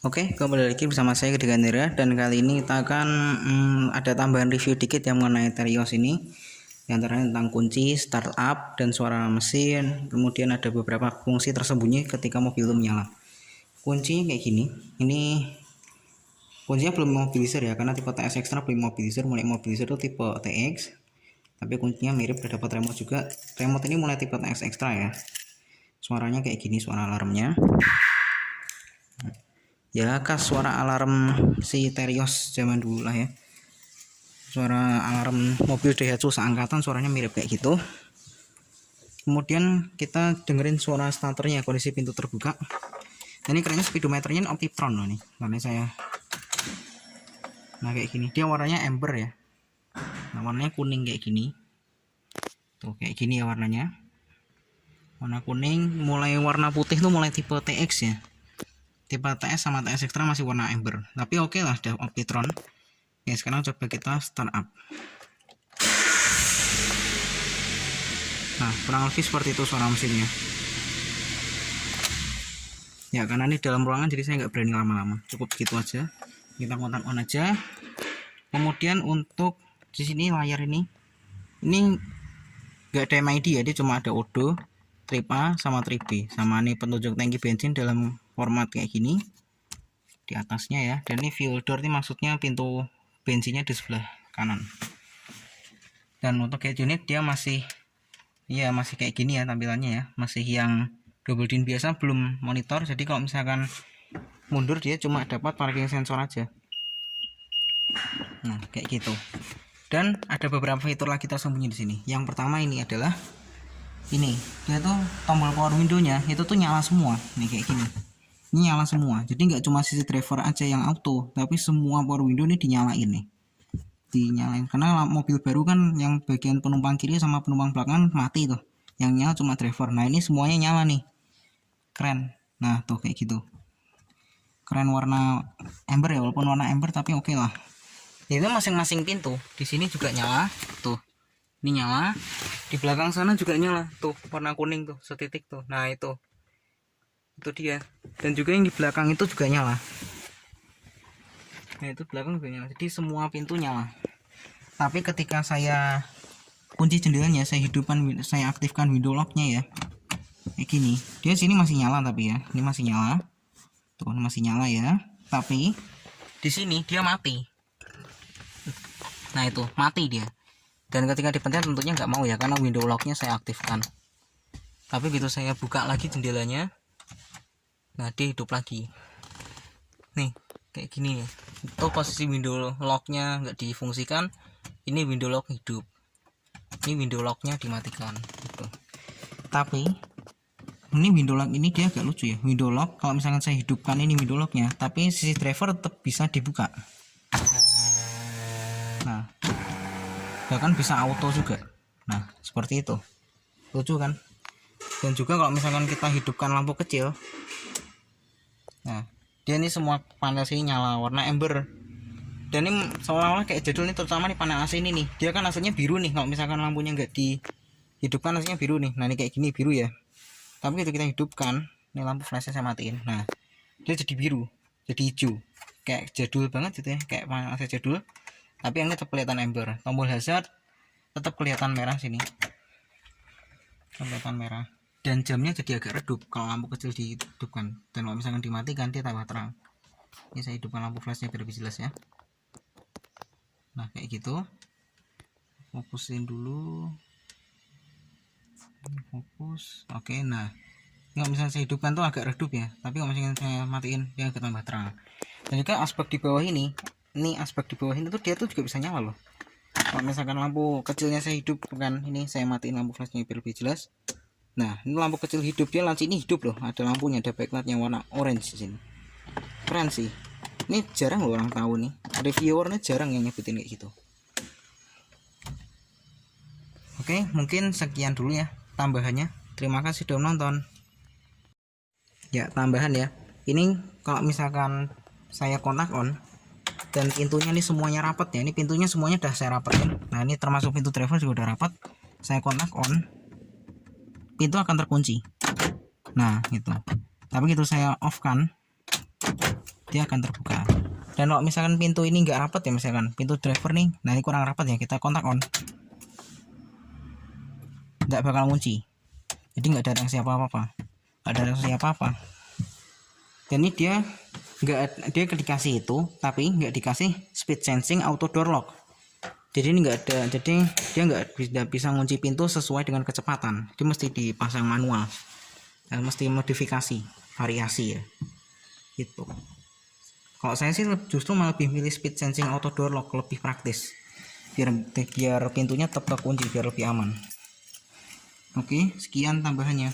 Oke, kembali lagi bersama saya Gede Gandera, dan kali ini kita akan ada tambahan review dikit yang mengenai Terios ini. Yang antaranya tentang kunci, startup, dan suara mesin. Kemudian ada beberapa fungsi tersembunyi ketika mobil itu menyala. Kuncinya kayak gini. Ini kuncinya belum mobilizer ya, karena tipe TX Extra belum mobilizer. Mulai mobilizer itu tipe TX, tapi kuncinya mirip, udah dapat remote juga. Remote ini mulai tipe TX Extra ya. Suaranya kayak gini, suara alarmnya. Ya khas suara alarm si Terios zaman dulu lah ya, suara alarm mobil Daihatsu seangkatan suaranya mirip kayak gitu. Kemudian kita dengerin suara starternya, kondisi pintu terbuka. Ini kerennya speedometernya Optitron loh nih, karena saya kayak gini, dia warnanya amber ya. Nah, warnanya kuning kayak gini tuh, kayak gini ya warnanya, warna kuning. Mulai warna putih tuh mulai tipe TX ya. Tipe TS sama TS Extra masih warna amber, tapi oke lah, udah Optitron. Oke, sekarang coba kita start up. Nah, kurang lebih seperti itu suara mesinnya. Ya, karena ini dalam ruangan jadi saya nggak berani lama-lama, cukup gitu aja. Kita kontak on aja. Kemudian untuk di sini layar ini nggak ada MID ya, dia cuma ada Odo, Trip A sama Trip B, sama nih petunjuk tangki bensin dalam format kayak gini di atasnya ya. Dan ini fuel door, ini maksudnya pintu bensinnya di sebelah kanan. Dan untuk head unit dia masih kayak gini ya tampilannya ya, masih yang double din biasa, belum monitor. Jadi kalau misalkan mundur dia cuma dapat parking sensor aja. Nah, kayak gitu. Dan ada beberapa fitur lagi tersembunyi di sini. Yang pertama ini adalah ini, dia tuh tombol power window-nya itu tuh nyala semua. Nih kayak gini. Ini nyala semua. Jadi nggak cuma sisi driver aja yang auto, tapi semua power window ini dinyalain nih. Dinyalain karena mobil baru kan yang bagian penumpang kiri sama penumpang belakang mati tuh. Yang nyala cuma driver. Nah, ini semuanya nyala nih. Keren. Nah, tuh kayak gitu. Keren, warna amber ya, walaupun warna amber tapi oke lah. Itu masing-masing pintu di sini juga nyala tuh, ini nyala, di belakang sana juga nyala tuh, warna kuning tuh setitik tuh. Nah, itu dia. Dan juga yang di belakang itu juga nyala. Nah, itu belakang juga nyala, jadi semua pintu nyala. Tapi ketika saya kunci jendelanya, saya aktifkan window locknya ya, kayak gini, dia sini masih nyala. Tapi ya, ini masih nyala tuh, masih nyala ya, tapi di sini dia mati. Nah, itu mati dia. Dan ketika dipencet tentunya nggak mau ya, karena window locknya saya aktifkan. Tapi gitu saya buka lagi jendelanya, nah dia hidup lagi nih kayak gini ya. Itu posisi window locknya nggak difungsikan, ini window lock hidup, ini window locknya dimatikan gitu. Tapi ini window lock ini dia agak lucu ya. Window lock kalau misalkan saya hidupkan ini window locknya, tapi sisi driver tetap bisa dibuka. Nah, bahkan bisa auto juga. Nah, seperti itu, lucu kan. Dan juga kalau misalkan kita hidupkan lampu kecil, nah dia ini semua panel sini nyala warna amber. Dan ini seolah-olah kayak jadul nih, terutama nih panel AC ini nih, dia kan aslinya biru nih. Kalau misalkan lampunya nggak dihidupkan aslinya biru nih. Nah, ini kayak gini biru ya, tapi itu kita hidupkan, ini lampu flashnya saya matiin, nah dia jadi biru, jadi hijau, kayak jadul banget gitu ya, kayak panel AC jadul. Tapi yang ini tetap kelihatan amber. Tombol hazard tetap kelihatan merah sini, kelihatan merah. Dan jamnya jadi agak redup kalau lampu kecil dihidupkan. Dan kalau misalkan dimatikan dia tambah terang. Ini saya hidupkan lampu flashnya biar lebih jelas ya. Nah, kayak gitu. Fokusin dulu, fokus. Oke, nah kalau misalnya saya hidupkan tuh agak redup ya, tapi kalau misalnya saya matiin dia agak tambah terang. Dan juga aspek di bawah ini aspek di bawah ini tuh dia tuh juga bisa nyala loh. Kalau misalkan lampu kecilnya saya hidupkan, ini saya matiin lampu flashnya biar lebih jelas. Nah, ini lampu kecil hidup, dia laci ini hidup loh, ada lampunya, ada backlightnya warna orange di sini. Keren sih. Ini jarang loh orang tahu nih, reviewernya jarang yang nyebutin kayak gitu. Oke, mungkin sekian dulu ya tambahannya. Terima kasih sudah menonton. Ya, tambahan ya. Ini kalau misalkan saya kontak on dan pintunya ini semuanya rapat ya. Ini pintunya semuanya udah saya rapatin. Nah, ini termasuk pintu driver juga udah rapat. Saya kontak on, pintu akan terkunci. Nah, gitu. Tapi gitu saya off kan, dia akan terbuka. Dan kalau misalkan pintu ini nggak rapat ya, misalkan pintu driver nih, nah ini kurang rapat ya, kita kontak on, nggak bakal kunci. Jadi nggak ada reaksi apa-apa, nggak ada reaksi apa-apa. Dan ini dia dikasih itu, tapi nggak dikasih speed sensing auto door lock. Jadi ini nggak ada, jadi dia nggak bisa ngunci pintu sesuai dengan kecepatan. Dia mesti dipasang manual, dan mesti modifikasi, variasi ya, gitu. Kalau saya sih justru malah lebih milih speed sensing auto door lock, lebih praktis, biar pintunya tetap terkunci, biar lebih aman. Oke, sekian tambahannya.